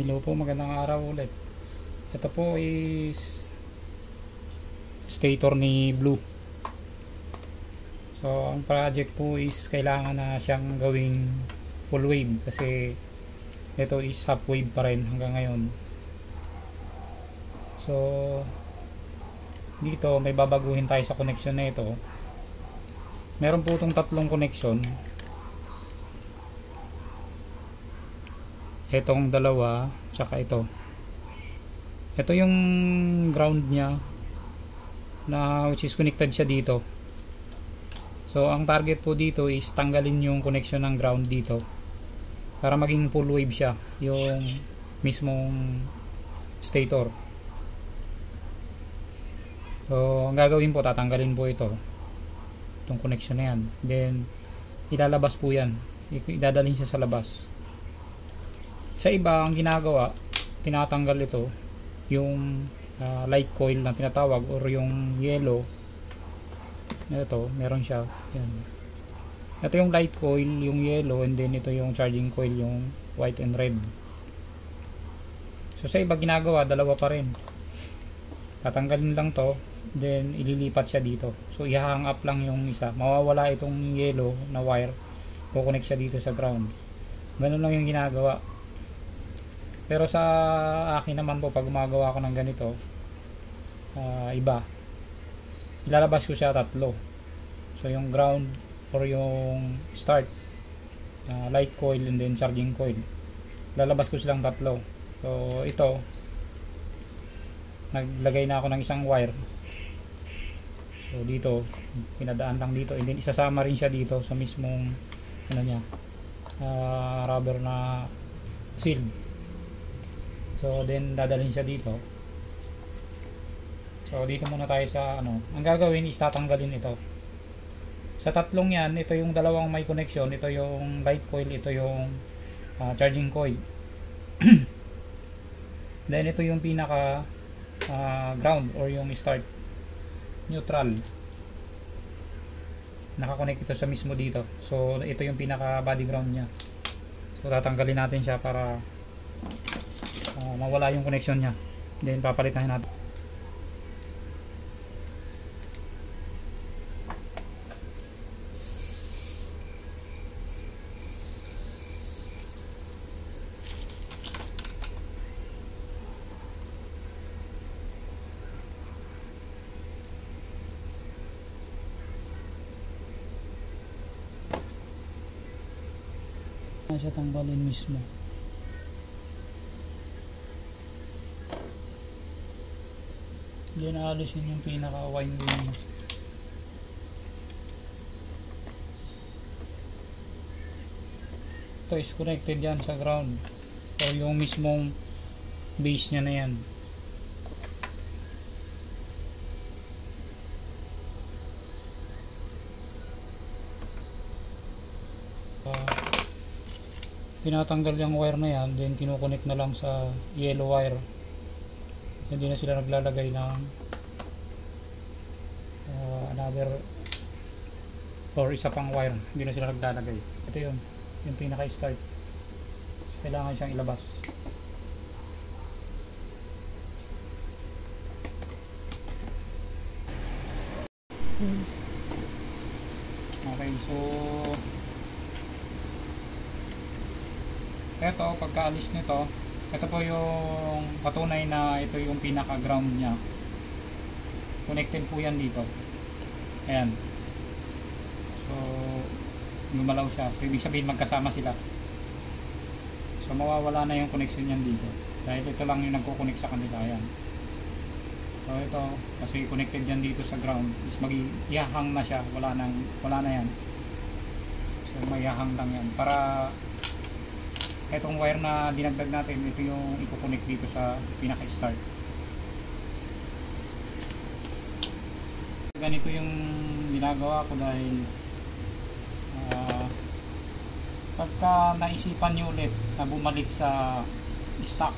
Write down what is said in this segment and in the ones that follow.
Hello po, magandang araw ulit. Ito po is stator ni Blue. So ang project po is kailangan na siyang gawing full wave kasi ito is half wave pa rin hanggang ngayon. So dito may babaguhin tayo sa connection na ito. Meron po itong tatlong connection. Itong dalawa tsaka ito yung ground nya na which is connected siya dito. So ang target po dito is tanggalin yung connection ng ground dito para maging full wave siya yung mismong stator. So ang gagawin po, tatanggalin po itong connection na yan, then ilalabas po yan, idadalhin siya sa labas. Sa iba ang ginagawa, tinatanggal ito yung light coil na tinatawag or yung yellow. Ito meron siya yan. Ito yung light coil, yung yellow, and then ito yung charging coil, yung white and red. So sa iba ginagawa, dalawa pa rin, tatanggalin lang to, then ililipat siya dito. So i-hang up lang yung isa, mawawala itong yellow na wire, kukonek siya dito sa ground. Ganun lang yung ginagawa. Pero sa akin naman po, pag gumagawa ko ng ganito, iba, ilalabas ko siya tatlo. So yung ground or yung start, light coil, and then charging coil, lalabas ko silang tatlo. So ito, naglagay na ako ng isang wire. So dito, pinadaan lang dito, and then isasama rin siya dito sa mismong ano niya, rubber na seal. So then dadalhin siya dito. So dito muna tayo sa ano. Ang gagawin is tatanggalin ito. Sa tatlong yan, ito yung dalawang may connection, ito yung light coil, ito yung charging coil. Then ito yung pinaka ground or yung start neutral. Nakakonect ito sa mismo dito. So ito yung pinaka body ground nya. So tatanggalin natin siya para mawala yung connection nya, then papalitan natin. Siya tanggalin mismo. Diyan naalisin yung pinaka winding. Ito is connected yan sa ground o yung mismong base nya na yan. Tinatanggal yung wire na yan, then kinukonek na lang sa yellow wire. Hindi na sila naglalagay ng another or isa pang wire, hindi na sila naglalagay. Ito yun, yung pinaka start. So, kailangan siyang ilabas. Okay, so eto, pagkaalis nito, ito po yung patunay na ito yung pinaka ground nya. Connected po yan dito. Ayan. So lumalaw siya. So ibig sabihin magkasama sila. So mawawala na yung connection yan dito. Dahil ito lang yung nagko-connect sa kanila. Ayan. So ito, kasi connected yan dito sa ground, is mag-ihahang na siya. Wala na yan. So may ihahang lang yan. Para itong wire na dinagdag natin, ito yung i-connect dito sa pinaka-start. Ganito yung ginagawa ko dahil pagka naisipan nyo ulit na bumalik sa stock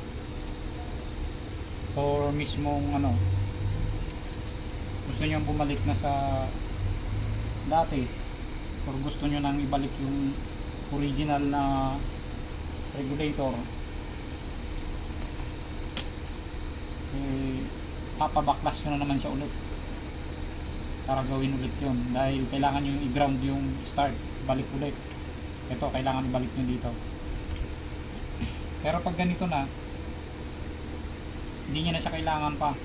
or mismong ano, gusto nyo bumalik na sa dati or gusto nyo nang ibalik yung original na regulator, eh, papabaklas nyo na naman siya ulit para gawin ulit yun, dahil kailangan nyo i-ground yung start, balik ulit. Ito kailangan ibalik nyo dito. Pero pag ganito na, hindi nyo na siya kailangan pa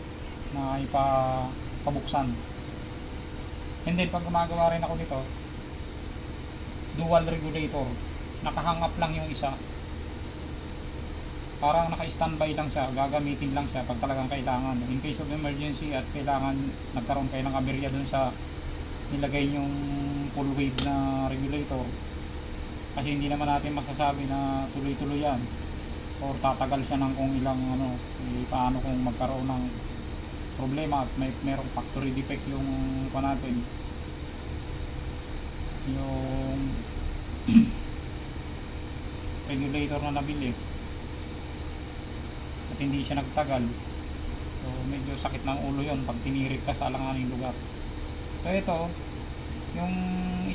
na ipabuksan. And then pag gumagawa rin ako nito, dual regulator, nakahang up lang yung isa, parang naka-standby lang siya, gagamitin lang siya pag talagang kailangan. In case of emergency at kailangan nagkaroon kayo ng aberya dun sa nilagay yung full wave na regulator, kasi hindi naman natin masasabi na tuloy-tuloy yan or tatagal siya ng kung ilang paano kung magkaroon ng problema at merong factory defect yung natin, yung regulator na nabili at hindi siya nagtagal. So medyo sakit ng ulo yon pag tinirik ka sa alanganing lugar. So ito, yung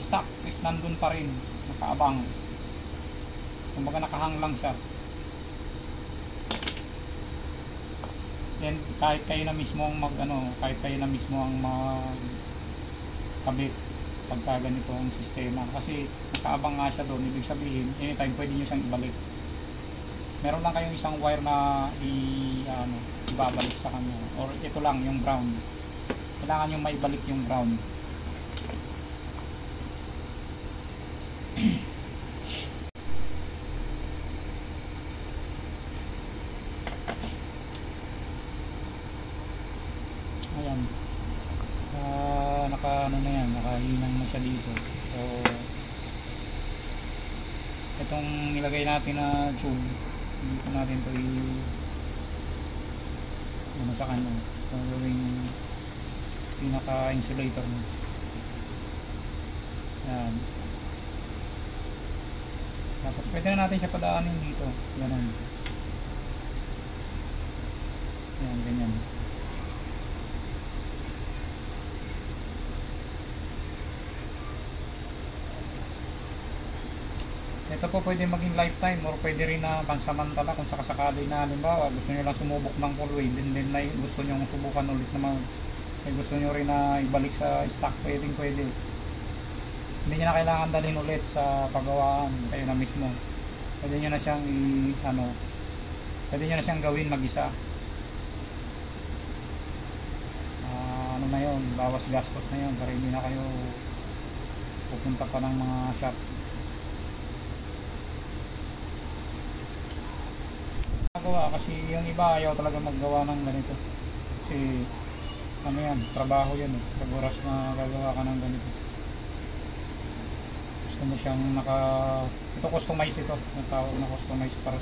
stock is nandun pa rin, nakaabang, kumbaga nakahang lang siya. Then kahit kayo na mismo ang kahit kayo na mismo ang magkabit pagka ganito ang sistema, kasi nakaabang nga siya doon, ibig sabihin anytime pwede nyo siyang ibalik. Meron lang kayong isang wire na ibabalik sa kanya, or ito lang yung ground, kailangan nyo maibalik yung ground. Ayan, nakahinang na siya dito. So itong nilagay natin na tube, dito natin ito sa kanya, so gawing pinaka insulator mo. Ayan, tapos pwede na natin siya padaanin dito, ganun. Ayan, ganyan. Ito po pwede maging lifetime or pwede rin na pansamantala kung sakasakali na halimbawa gusto nyo lang sumubok ng full wave, then may gusto nyo subukan ulit naman, may gusto nyo rin na ibalik sa stock, pwede. Hindi nyo na kailangan dalhin ulit sa paggawaan, kayo na mismo. Pwede nyo na siyang pwede nyo na siyang gawin mag-isa. Na yun, bawas gastos na yun para hindi na kayo pupunta pa ng mga shop. Kasi yung iba ayaw talaga maggawa ng ganito, kasi yan, trabaho yan pag oras na gagawa ka ng ganito. Gusto mo siyang ito customize, ito natawag na customize para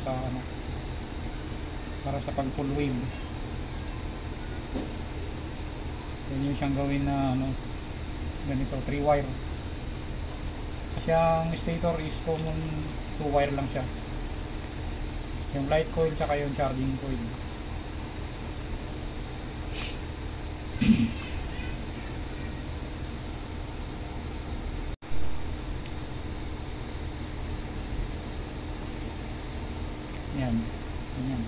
sa pag full wave. Yan yung siyang gawin na ganito, 3 wire, kasi ang stator is common 2 wire lang siya, yung light coil tsaka yung charging coil. Yan, yan.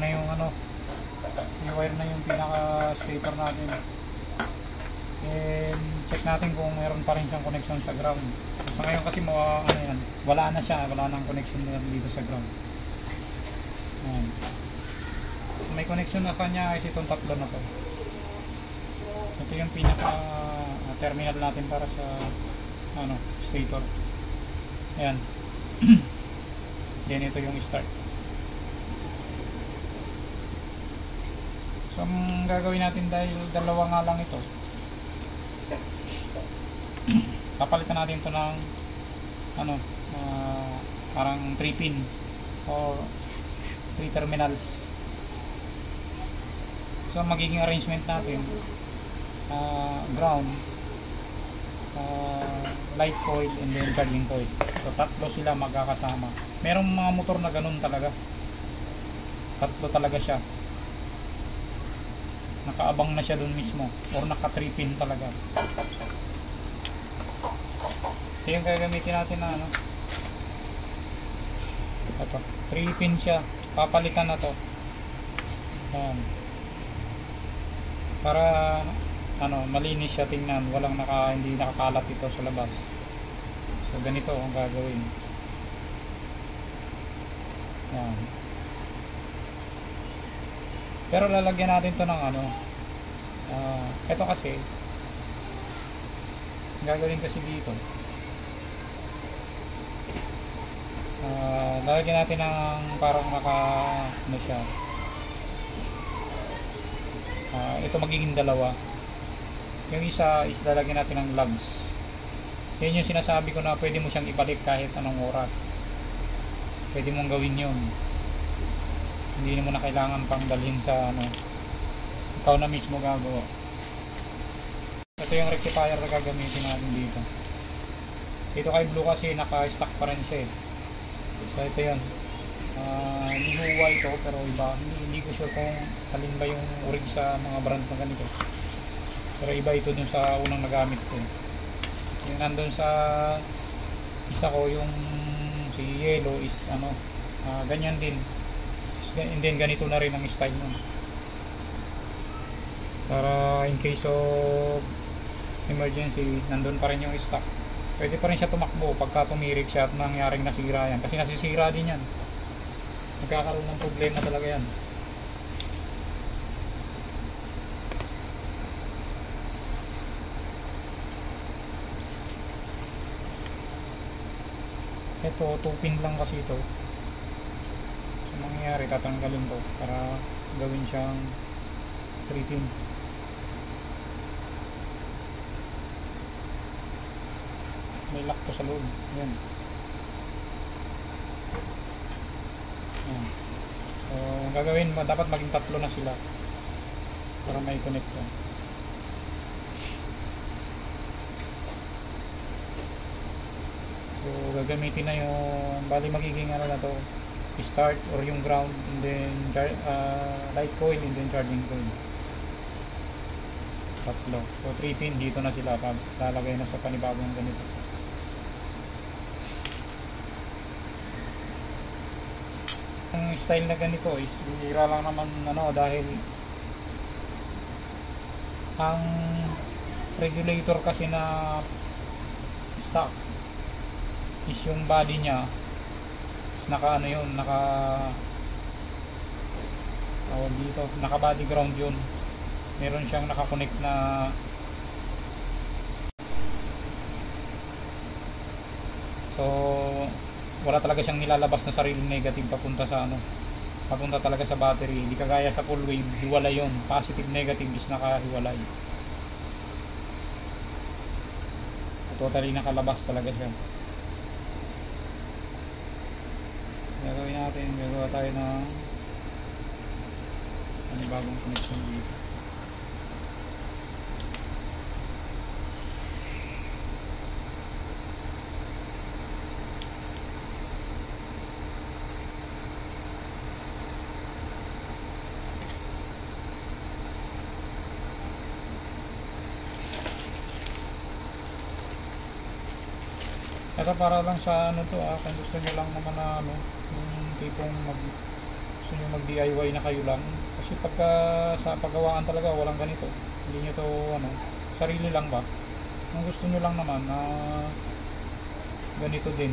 Na yung i-wire na yung pinaka stator natin, and check natin kung meron pa rin siyang connection sa ground. Sa ngayon kasi wala na siya, wala nang connection dito sa ground. Ayan. May connection na kanya is itong tatlo na to. Ito yung pinaka terminal natin para sa stator. Ayan. Then ito yung start. So ang gagawin natin, dahil dalawa nga lang ito, Papalitan natin ito ng ano, parang 3 pin or 3 terminals. So magiging arrangement natin, ground, light coil, and then charging coil. So tatlo sila magkakasama. Merong mga motor na ganun talaga, tatlo talaga siya, nakaabang na siya dun mismo, or naka 3 pin talaga. So yung gagamitin natin na ano, ito, 3 pin siya, papalitan na to. Ayan, para ano, malinis siya tingnan, walang hindi nakakalat ito sa labas. So ganito ang gagawin. Ayan. Pero lalagyan natin to ng ano, ito kasi gagawin kasi dito, lalagyan natin ng parang ano siya, ito magiging dalawa. Yung isa is lalagyan natin ng lugs. Yun yung sinasabi ko na pwede mo siyang ibalik kahit anong oras, pwede mong gawin yun. Hindi mo na kailangan pang dalhin sa ano, ikaw na mismo gagawa. Ito yung rectifier na gagamitin natin dito. Dito kay Blue kasi naka-stock pa rin siya eh. So ito yun, hindi Huawei ito pero iba, hindi ko sure kung alin ba yung orig sa mga brand na ganito, pero iba ito dun sa unang nagamit ko. Yung nandun sa isa ko, yung si yellow is ano, ganyan din, and then ganito na rin ang style nun, para in case of emergency nandun pa rin yung stock. Pwede pa rin siya tumakbo pagka tumirik siya at nangyaring nasira yan, kasi nasisira din yan, magkakaroon ng problema talaga yan. Ito 2 pin lang kasi ito, so mangyayari tatanggalin to para gawin siyang 3 pin. May lock to sa loob. Yan. Yan. So ang gagawin mo, dapat maging tatlo na sila para may connect yan. So gagamitin na yung, bali magiging ano na to, start or yung ground, and then light coil, and then charging coil. Tatlo. So 3 pin dito na sila, lalagay na sa panibagong ganito. Ang style na ganito is bihira lang naman ano, dahil ang regulator kasi na stock is yung body niya is naka ano yun, naka tawag dito, naka body ground yun. Meron siyang nakakonect na so wala talaga siyang nilalabas na sariling negative papunta sa ano, papunta talaga sa battery. Hindi kagaya sa full wave, hiwalay yun, positive negative is nakahiwalay, totally nakalabas talaga siya. Gagawin natin, gagawa tayo ng panibagong connection dito. Ito para lang sa ano to, kung gusto nyo lang naman na ano, yung tipong gusto nyo mag DIY na kayo lang, kasi pagka sa paggawaan talaga walang ganito, hindi nyo to ano, sarili lang ba, kung gusto nyo lang naman na ganito din,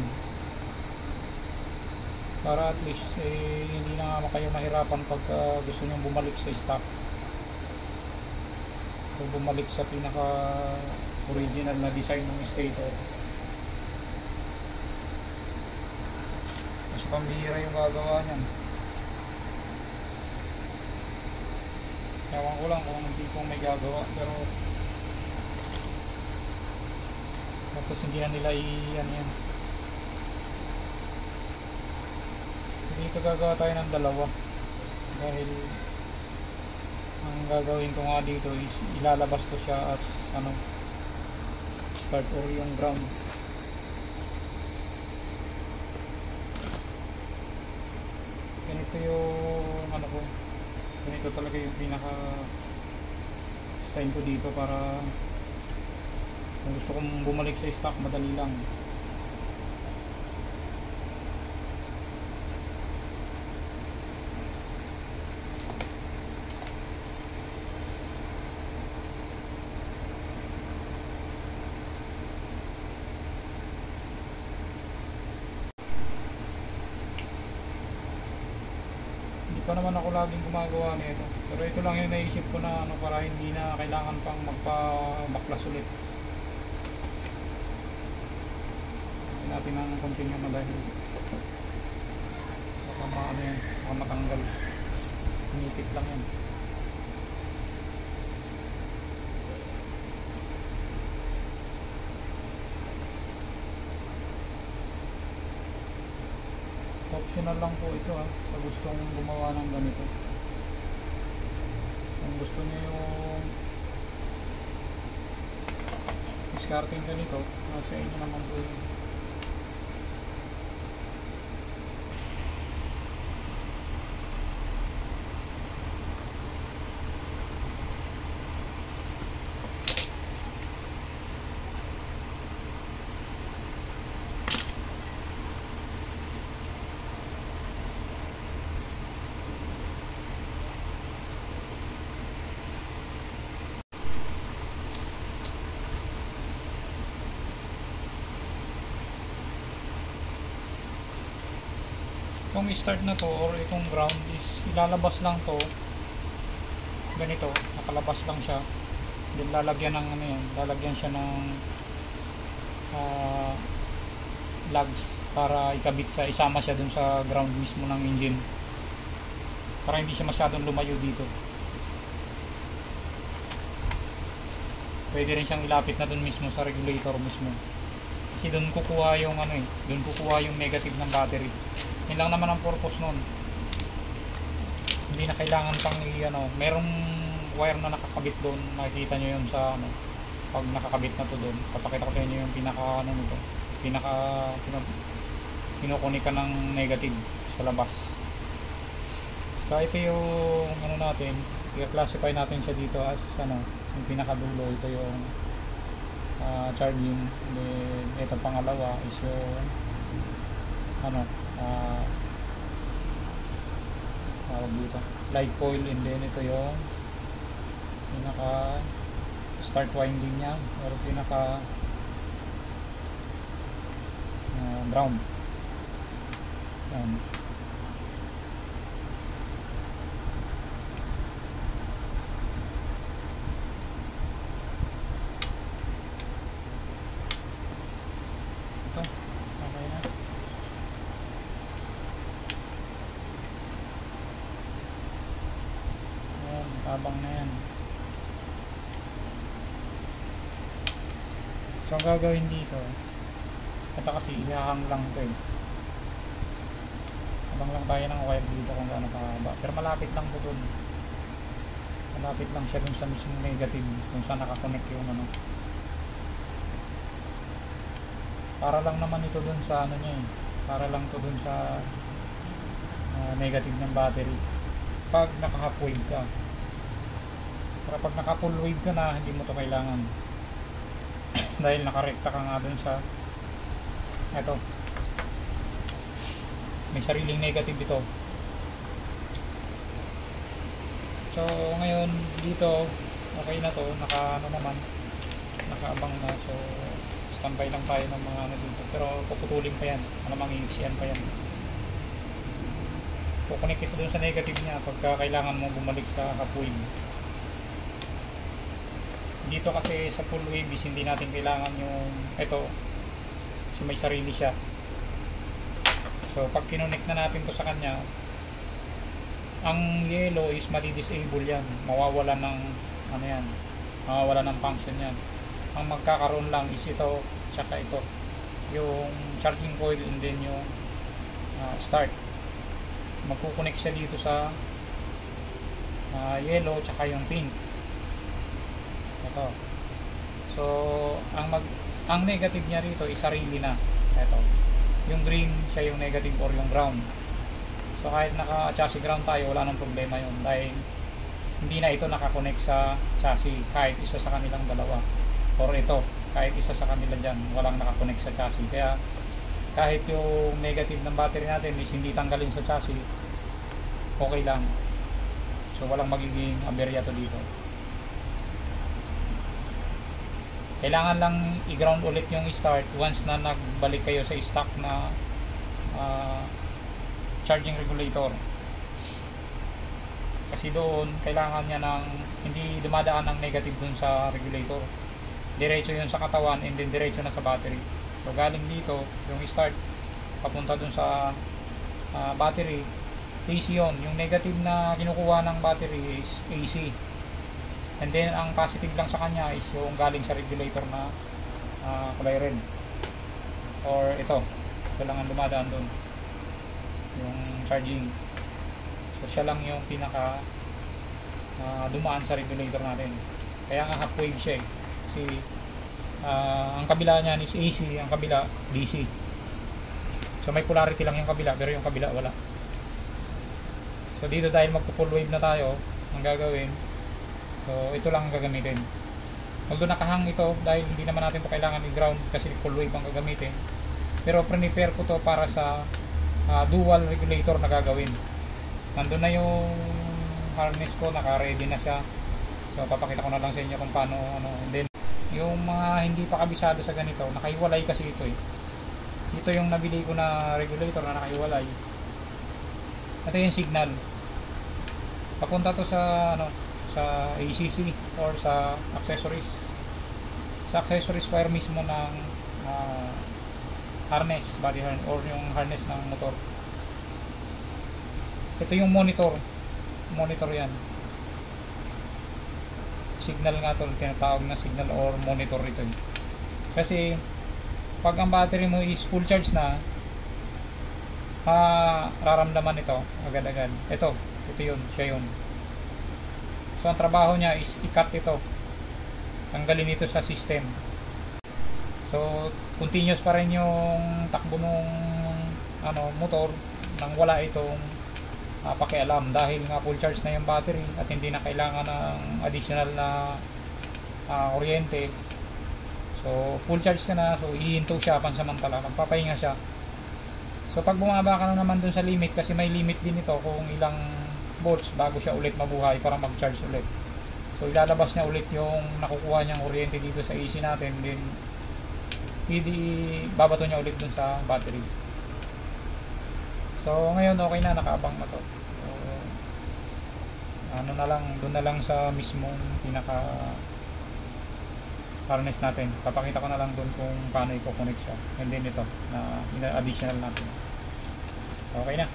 para at least hindi na kayo mahirapan pagka gusto nyo bumalik sa stock o bumalik sa pinaka original na design ng stator. Mas pambihira yung gagawa niyan. Ewan ko lang kung hindi pong may gagawa, pero Tapos hindi na nila ano yan. Dito gagawa tayo ng dalawa dahil ang gagawin ko nga dito is ilalabas ko siya as ano, start or yung ground. Ganito yung ano ko, ganito talaga yung pinaka style ko dito para kung gusto kong bumalik sa stock madali lang. Hindi pa naman ako laging gumagawa nito, pero ito lang yung naisip ko na ano, para hindi na kailangan pang magpa-baklas ulit. Hindi natin ang continue na dahil baka maano yan, baka matanggal. Nipit lang yan. Optional lang po ito sa gustong gumawa ng ganito. Kung gusto niyo yung discarding ganito, nasa inyo naman po yun. Itong start na to or itong ground is ilalabas lang to ganito, nakalabas lang siya, then lalagyan ng ano yan, lalagyan siya ng lugs para ikabit sa, isama siya dun sa ground mismo ng engine para hindi siya masyadong lumayo dito. Pwede rin siyang ilapit na dun mismo sa regulator mismo kasi dun kukuha yung ano dun kukuha yung negative ng battery. Yun lang naman ang purpose nun. Hindi na kailangan pang ano, merong wire na nakakabit doon. Makikita nyo yun sa ano, pag nakakabit na to doon. Papakita ko sa inyo yung pinaka ano nito, pinaka pinukunik ka ng negative sa labas. So ito yung ano natin, i-classify natin siya dito as ano, yung pinakadulo. Ito yung charging. Then ito pangalawa is yung ano, dito, light coil, and then ito yung pinaka start winding niya or pinaka ground. Yan. Ito, okay na. Tabang na yan. So ang gagawin dito, ito kasi ihahang lang ito habang lang tayo ng wire dito kung gaano kahaba, pero malapit lang po dun, malapit lang siya dun sa mismong negative kung saan nakakonect yung ano, para lang naman ito dun sa ano niya para lang to dun sa negative ng battery pag naka half wave ka. Pero pag naka full wave ka na, hindi mo to kailangan dahil nakarekta ka nga dun sa eto, may sariling negative ito. So ngayon dito okay na to, naka ano naman, nakaabang na. So standby lang tayo ng mga ano dito, pero puputulin pa yan, malamang iiksian pa yan. Kukunik ito dun sa negative niya pagka kailangan mo bumalik sa half wave. Dito kasi sa full wave is hindi natin kailangan yung ito kasi may sarili siya. So pag kinunik na natin to sa kanya, ang yellow is madi-disable yan, mawawala ng ano yan, mawawala ng function yan. Ang magkakaroon lang is ito tsaka ito yung charging coil, and then yung start. Magkukonek siya dito sa yellow tsaka yung pink. Ito. So ang negative niya rito is sarili na. Ito. Yung green siya yung negative or yung ground. So kahit naka-chassis ground tayo, wala nang problema yun dahil hindi na ito nakakonect sa chassis kahit isa sa kanilang dalawa. Or ito, kahit isa sa kanila dyan, walang nakakonect sa chassis. Kaya kahit yung negative ng battery natin is hindi tanggalin sa chassis, okay lang. So walang magiging aberya to dito. Kailangan lang i-ground ulit yung start once na nagbalik kayo sa stock na charging regulator. Kasi doon kailangan niya ng hindi dumadaan ng negative dun sa regulator. Diretso yun sa katawan and then diretso na sa battery. So galing dito yung start papunta dun sa battery, AC yun. Yung negative na kinukuha ng battery is AC. And then ang positive lang sa kanya is yung galing sa regulator na kulay red. Or ito lang ang dumadaan doon, yung charging. So siya lang yung pinaka dumaan sa regulator natin. Kaya nga half wave siya eh. Kasi ang kabila niyan is AC, ang kabila DC. So may polarity lang yung kabila, pero yung kabila wala. So dito dahil magpo-full wave na tayo, ang gagawin, so ito lang ang gagamitin. Although nakahang ito dahil hindi naman natin ito kailangan i-ground kasi full wave ang gagamitin. Pero prepare ko to para sa dual regulator na gagawin. Nandun na yung harness ko, naka-ready na siya. So papakita ko na lang sa inyo kung paano and then yung mga hindi pa kabisado sa ganito, nakaiwalay kasi ito eh. Ito yung nabili ko na regulator na nakaiwalay. Ito yung signal. Papunta to sa sa ACC or sa accessories. Sa accessories wire mismo ng harness, body harness or yung harness ng motor. Ito yung monitor. Monitor yan. Signal nga to, tinatawag na signal or monitor ito. Kasi pag ang battery mo is full charge na, raramdaman ito agad-agad. Ito yun, siya yun. So ang trabaho niya is i-cut ito, tanggalin ito sa system. So continuous pa rin yung takbo ng motor nang wala itong pakialam dahil nga full charge na yung battery at hindi na kailangan ng additional na kuryente. So full charge ka na, so ihinto siya pansamantala, magpapahinga siya. So pag bumaba ka na naman dun sa limit, kasi may limit din ito kung ilang volts bago siya ulit mabuhay para mag-charge ulit. So ilalabas niya ulit yung nakukuha niyang kuryente dito sa AC natin, then babato niya ulit dun sa battery. So ngayon okay na, nakaabang na to. So doon na lang sa mismong pinaka harness natin. Papakita ko na lang doon kung paano i-connect siya. And then ito na additional natin. Okay na.